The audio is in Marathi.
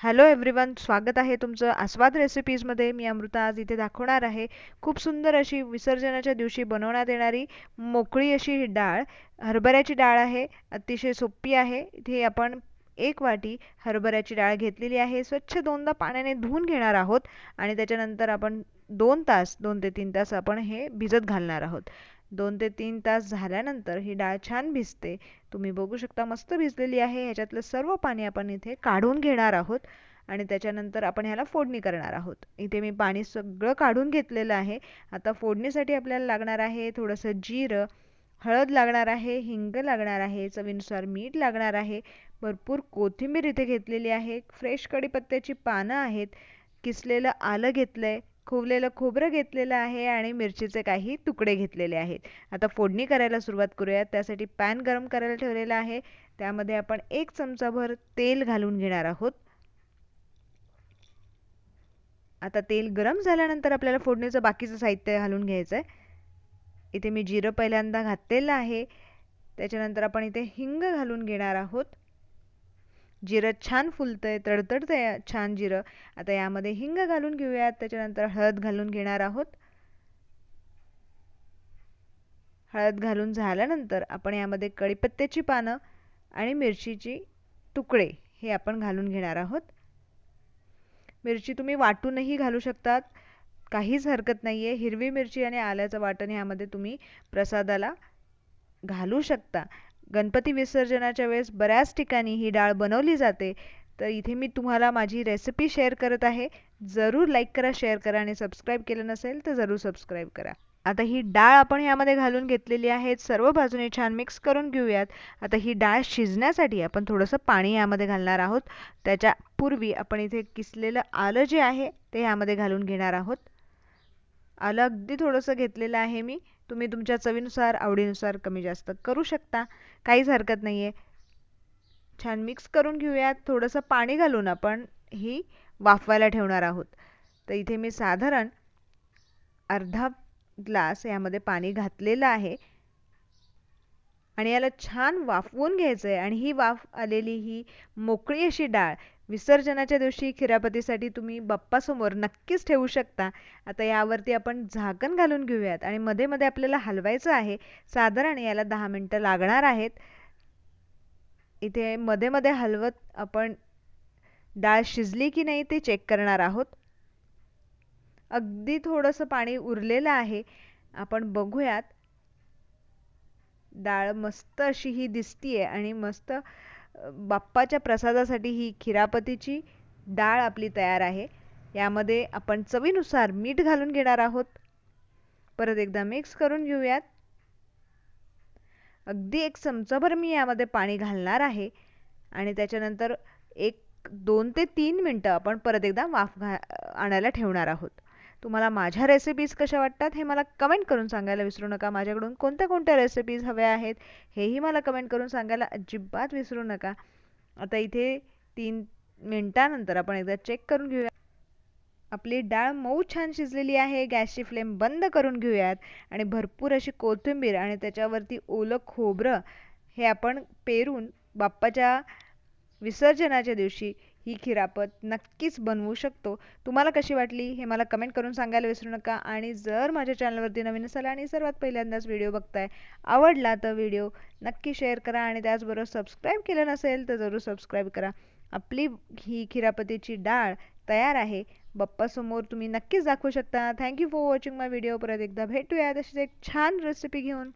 हॅलो एव्हरीवन, स्वागत आहे तुमचं आस्वाद रेसिपीजमध्ये. मी अमृता आज इथे दाखवणार आहे खूप सुंदर अशी विसर्जनाच्या दिवशी बनवण्यात येणारी मोकळी अशी ही डाळ. हरभऱ्याची डाळ आहे, अतिशय सोपी आहे. इथे आपण 1 वाटी हरभऱ्याची डाळ घेतलेली आहे. स्वच्छ दोनदा पाण्याने धुवून घेणार आहोत आणि त्याच्यानंतर आपण 2 ते 3 तास आपण हे भिजत घालणार आहोत. 2 ते 3 तास झाल्यानंतर ही डाळ छान भिजते. तुम्ही बघू शकता मस्त भिजलेली आहे. ह्याच्यातलं सर्व पाणी आपण इथे काढून घेणार आहोत आणि त्याच्यानंतर आपण ह्याला फोडणी करणार आहोत. इथे मी पाणी सगळं काढून घेतलेलं आहे. आता फोडणीसाठी आपल्याला लागणार आहे थोडंसं जिरं, हळद लागणार आहे, हिंग लागणार आहे, चवीनुसार मीठ लागणार आहे, भरपूर कोथिंबीर इथे घेतलेली आहे, फ्रेश कढीपत्त्याची पानं आहेत, किसलेलं आलं घेतलंय, खोवलेलं खोबरं घेतलेलं आहे आणि मिरचीचे काही तुकडे घेतलेले आहेत. आता फोडणी करायला सुरुवात करूयात. त्यासाठी पॅन गरम करायला ठेवलेला आहे. त्यामध्ये आपण 1 चमचाभर तेल घालून घेणार आहोत. आता तेल गरम झाल्यानंतर आपल्याला फोडणीचं बाकीचं साहित्य घालून घ्यायचं आहे. इथे मी जिरं पहिल्यांदा घातलेलं आहे. त्याच्यानंतर आपण इथे हिंग घालून घेणार आहोत. जिरं छान फुलतंय, तडतडतंय छान जिरं. आता यामध्ये हिंग घालून घेऊयात. त्याच्यानंतर हळद घालून घेणार आहोत. हळद घालून झाल्यानंतर आपण यामध्ये कढीपत्त्याची पानं आणि मिरचीची तुकडे हे आपण घालून घेणार आहोत. मिरची तुम्ही वाटूनही घालू शकतात, काहीच हरकत नाही आहे. हिरवी मिरची आणि आल्याचं वाटण यामध्ये तुम्ही प्रसादाला घालू शकता. गणपती विसर्जनाच्या वेळेस बऱ्याच ठिकाणी ही डाळ बनवली जाते. तर इथे मी तुम्हाला माझी रेसिपी शेअर करत आहे. जरूर लाईक करा, शेअर करा आणि सबस्क्राईब केलं नसेल तर जरूर सबस्क्राईब करा. आता ही डाळ आपण यामध्ये घालून घेतलेली आहे. सर्व बाजूने छान मिक्स करून घेऊयात. आता ही डाळ शिजण्यासाठी आपण थोडंसं पाणी यामध्ये घालणार आहोत. त्याच्यापूर्वी आपण इथे किसलेलं आलं जे आहे ते यामध्ये घालून घेणार आहोत. आलं अगदी थोडंसं घेतलेलं आहे मी. तुम्ही तुमच्या चवीनुसार, आवडीनुसार कमी जास्त करू शकता, काहीच हरकत नाही आहे. छान मिक्स करून घेऊयात. थोडंसं पाणी घालून आपण ही वाफवायला ठेवणार आहोत. तर इथे मी साधारण अर्धा ग्लास यामध्ये पाणी घातलेलं आहे आणि याला छान वाफवून घ्यायचं आहे. आणि ही वाफ आलेली ही मोकळी अशी डाळ विसर्जनाच्या दिवशी खिरापतीसाठी तुम्ही बाप्पासमोर नक्कीच ठेवू शकता. आता यावरती आपण झाकण घालून घेऊयात आणि मध्ये मध्ये आपल्याला हलवायचं आहे. साधारण याला 10 मिनिटं लागणार आहेत. इथे मध्ये मध्ये हलवत आपण डाळ शिजली की नाही ते चेक करणार आहोत. अगदी थोडंसं पाणी उरलेलं आहे. आपण बघूयात. डाळ मस्त अशी ही दिसतीये आणि मस्त बाप्पाच्या प्रसादासाठी ही खिरापतीची डाळ आपली तयार आहे. यामध्ये आपण चवीनुसार मीठ घालून घेणार आहोत. परत एकदा मिक्स करून घेऊयात. अगदी 1 चमचाभर मी यामध्ये पाणी घालणार आहे आणि त्याच्यानंतर 2 ते 3 मिनिटं आपण परत एकदा वाफ आणायला ठेवणार आहोत. तुम्हाला माझ्या रेसिपीज कशा वाटतात हे मला कमेंट करून सांगायला विसरू नका. माझ्याकडून कोणत्या कोणत्या रेसिपीज हव्या आहेत हेही मला कमेंट करून सांगायला अजिबात विसरू नका. आता इथे 3 मिनिटानंतर आपण एकदा चेक करून घेऊया. आपली डाळ मऊ छान शिजलेली आहे. गॅसची फ्लेम बंद करून घेऊयात आणि भरपूर अशी कोथिंबीर आणि त्याच्यावरती ओलं खोबरं हे आपण पेरून बाप्पाच्या विसर्जनाच्या दिवशी ही खिरापत नक्कीच बनवू शकतो. तुम्हाला कशी वाटली हे मला कमेंट करून सांगायला विसरू नका. आणि जर माझ्या चॅनलवरती नवीन असाल आणि सर्वात पहिल्यांदाच व्हिडिओ बघताय, आवडला तर व्हिडिओ नक्की शेअर करा आणि त्याचबरोबर सबस्क्राईब केलं नसेल तर जरूर सबस्क्राईब करा. आपली ही खिरापतीची डाळ तयार आहे. बाप्पासमोर तुम्ही नक्कीच दाखवू शकता. Thank you for watching my video. परत एकदा भेटूया तशीच एक छान रेसिपी घेऊन.